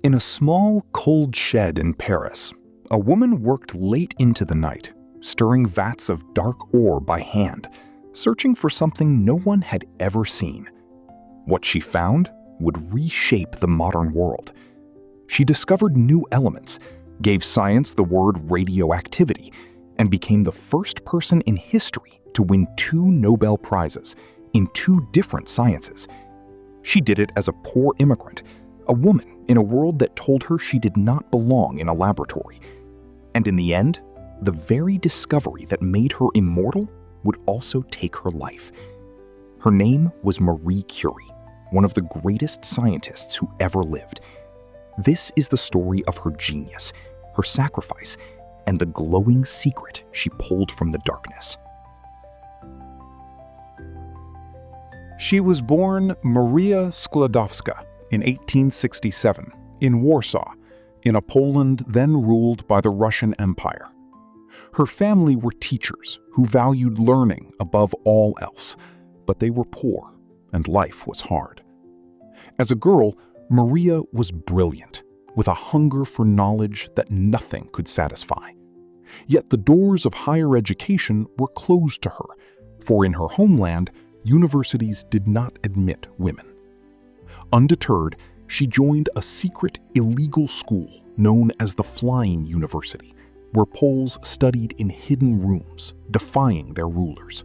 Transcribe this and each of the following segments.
In a small, cold shed in Paris, a woman worked late into the night, stirring vats of dark ore by hand, searching for something no one had ever seen. What she found would reshape the modern world. She discovered new elements, gave science the word radioactivity, and became the first person in history to win 2 Nobel Prizes in 2 different sciences. She did it as a poor immigrant, a woman in a world that told her she did not belong in a laboratory. And in the end, the very discovery that made her immortal would also take her life. Her name was Marie Curie, one of the greatest scientists who ever lived. This is the story of her genius, her sacrifice, and the glowing secret she pulled from the darkness. She was born Maria Skłodowska in 1867 in Warsaw, in a Poland then ruled by the Russian Empire. Her family were teachers who valued learning above all else, but they were poor and life was hard. As a girl, Maria was brilliant, with a hunger for knowledge that nothing could satisfy. Yet the doors of higher education were closed to her, for in her homeland, universities did not admit women. Undeterred, she joined a secret illegal school known as the Flying University, where Poles studied in hidden rooms, defying their rulers.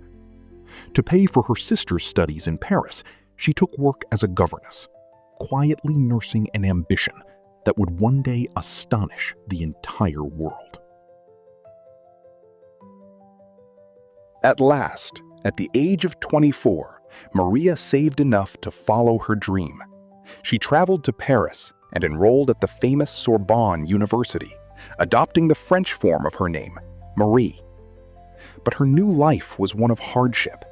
To pay for her sister's studies in Paris, she took work as a governess, quietly nursing an ambition that would one day astonish the entire world. At last, at the age of 24, Maria saved enough to follow her dream. She traveled to Paris and enrolled at the famous Sorbonne University, adopting the French form of her name, Marie. But her new life was one of hardship.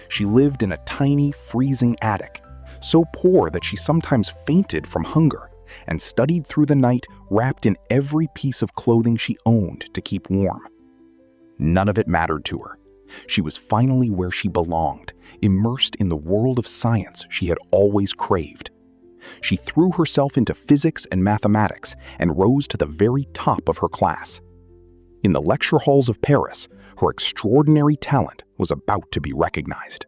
She lived in a tiny, freezing attic, so poor that she sometimes fainted from hunger, and studied through the night wrapped in every piece of clothing she owned to keep warm. None of it mattered to her. She was finally where she belonged, immersed in the world of science she had always craved. She threw herself into physics and mathematics and rose to the very top of her class. In the lecture halls of Paris, her extraordinary talent was about to be recognized.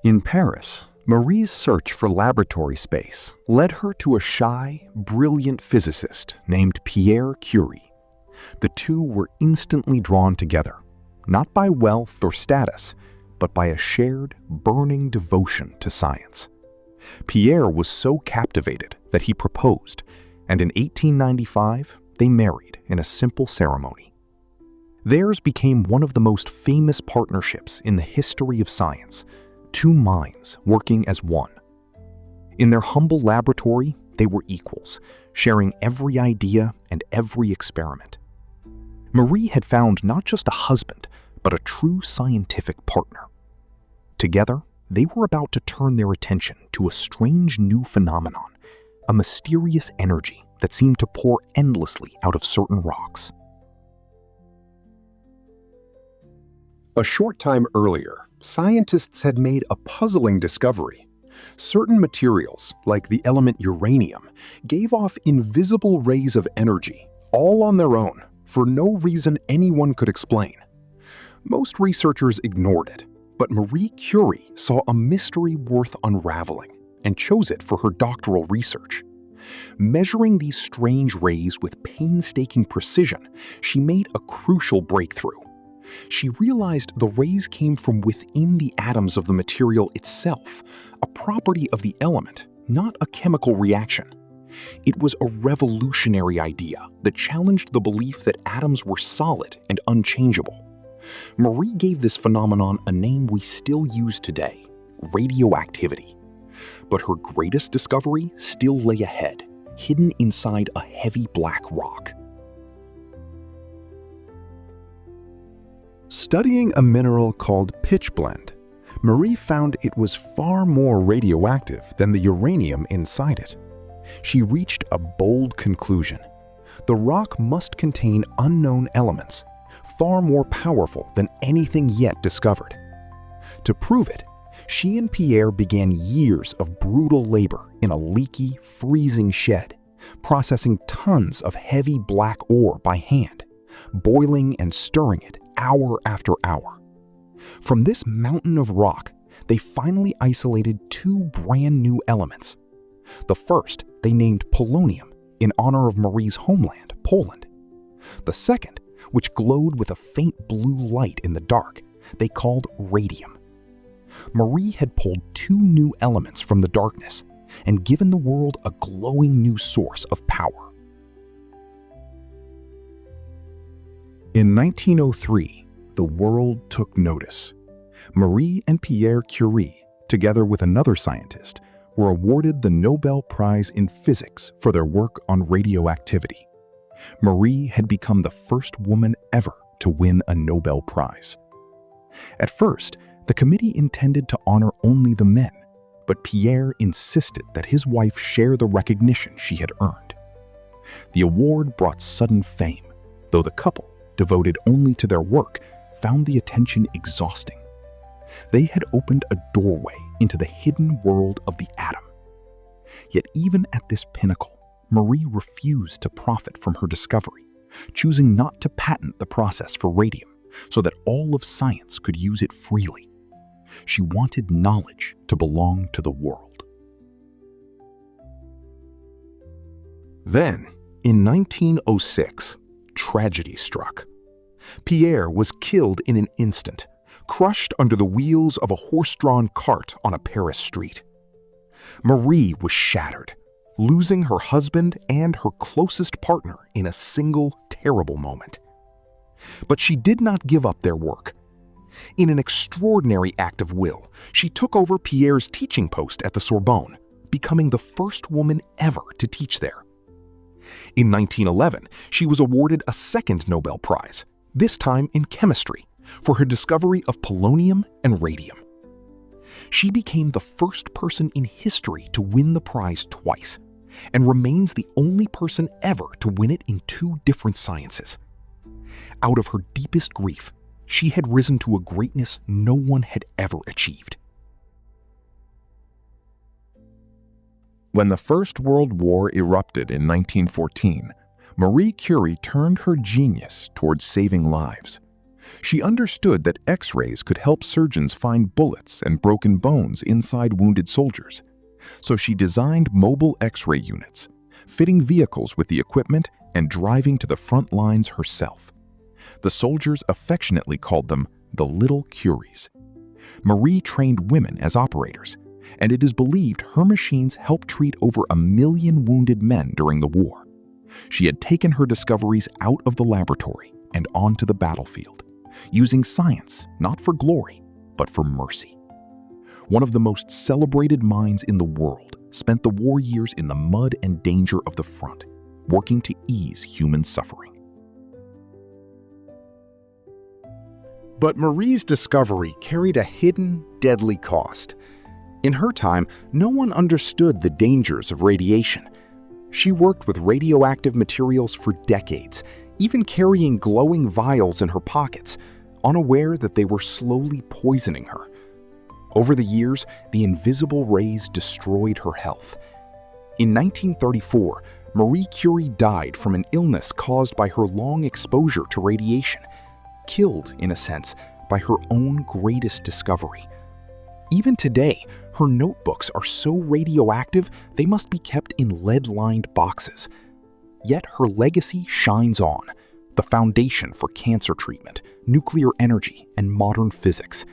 In Paris, Marie's search for laboratory space led her to a shy, brilliant physicist named Pierre Curie. The two were instantly drawn together, not by wealth or status, but by a shared, burning devotion to science. Pierre was so captivated that he proposed, and in 1895, they married in a simple ceremony. Theirs became one of the most famous partnerships in the history of science, 2 minds working as one. In their humble laboratory, they were equals, sharing every idea and every experiment. Marie had found not just a husband, but a true scientific partner. Together, they were about to turn their attention to a strange new phenomenon, a mysterious energy that seemed to pour endlessly out of certain rocks. A short time earlier, scientists had made a puzzling discovery. Certain materials, like the element uranium, gave off invisible rays of energy, all on their own, for no reason anyone could explain. Most researchers ignored it, but Marie Curie saw a mystery worth unraveling and chose it for her doctoral research. Measuring these strange rays with painstaking precision, she made a crucial breakthrough. She realized the rays came from within the atoms of the material itself, a property of the element, not a chemical reaction. It was a revolutionary idea that challenged the belief that atoms were solid and unchangeable. Marie gave this phenomenon a name we still use today, radioactivity. But her greatest discovery still lay ahead, hidden inside a heavy black rock. Studying a mineral called pitchblende, Marie found it was far more radioactive than the uranium inside it. She reached a bold conclusion. The rock must contain unknown elements, far more powerful than anything yet discovered. To prove it, She and Pierre began years of brutal labor in a leaky, freezing shed, processing tons of heavy black ore by hand, boiling and stirring it hour after hour. From this mountain of rock, they finally isolated two brand new elements. The first they named polonium in honor of Marie's homeland, Poland. The second, which glowed with a faint blue light in the dark, they called radium. Marie had pulled two new elements from the darkness and given the world a glowing new source of power. In 1903, the world took notice. Marie and Pierre Curie, together with another scientist, were awarded the Nobel Prize in Physics for their work on radioactivity. Marie had become the first woman ever to win a Nobel Prize. At first, the committee intended to honor only the men, but Pierre insisted that his wife share the recognition she had earned. The award brought sudden fame, though the couple, devoted only to their work, found the attention exhausting. They had opened a doorway into the hidden world of the atom. Yet even at this pinnacle, Marie refused to profit from her discovery, choosing not to patent the process for radium so that all of science could use it freely. She wanted knowledge to belong to the world. Then, in 1906, tragedy struck. Pierre was killed in an instant, crushed under the wheels of a horse-drawn cart on a Paris street. Marie was shattered, losing her husband and her closest partner in a single terrible moment. But she did not give up their work. In an extraordinary act of will, she took over Pierre's teaching post at the Sorbonne, becoming the first woman ever to teach there. In 1911, she was awarded a second Nobel Prize, this time in chemistry, for her discovery of polonium and radium. She became the first person in history to win the prize twice, and remains the only person ever to win it in two different sciences. Out of her deepest grief, she had risen to a greatness no one had ever achieved. When the First World War erupted in 1914, Marie Curie turned her genius towards saving lives. She understood that X-rays could help surgeons find bullets and broken bones inside wounded soldiers. So she designed mobile X-ray units, fitting vehicles with the equipment and driving to the front lines herself. The soldiers affectionately called them the Little Curies. Marie trained women as operators, and it is believed her machines helped treat over 1 million wounded men during the war. She had taken her discoveries out of the laboratory and onto the battlefield, using science not for glory, but for mercy. One of the most celebrated minds in the world spent the war years in the mud and danger of the front, working to ease human suffering. But Marie's discovery carried a hidden, deadly cost. In her time, no one understood the dangers of radiation. She worked with radioactive materials for decades, even carrying glowing vials in her pockets, unaware that they were slowly poisoning her. Over the years, the invisible rays destroyed her health. In 1934, Marie Curie died from an illness caused by her long exposure to radiation, killed, in a sense, by her own greatest discovery. Even today, her notebooks are so radioactive they must be kept in lead-lined boxes. Yet her legacy shines on, the foundation for cancer treatment, nuclear energy, and modern physics.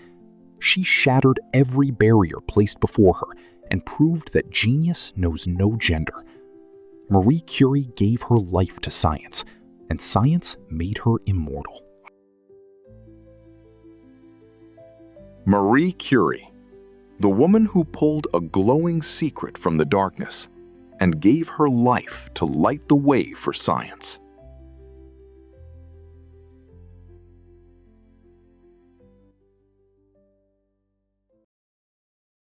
She shattered every barrier placed before her and proved that genius knows no gender. Marie Curie gave her life to science, and science made her immortal. Marie Curie, the woman who pulled a glowing secret from the darkness and gave her life to light the way for science.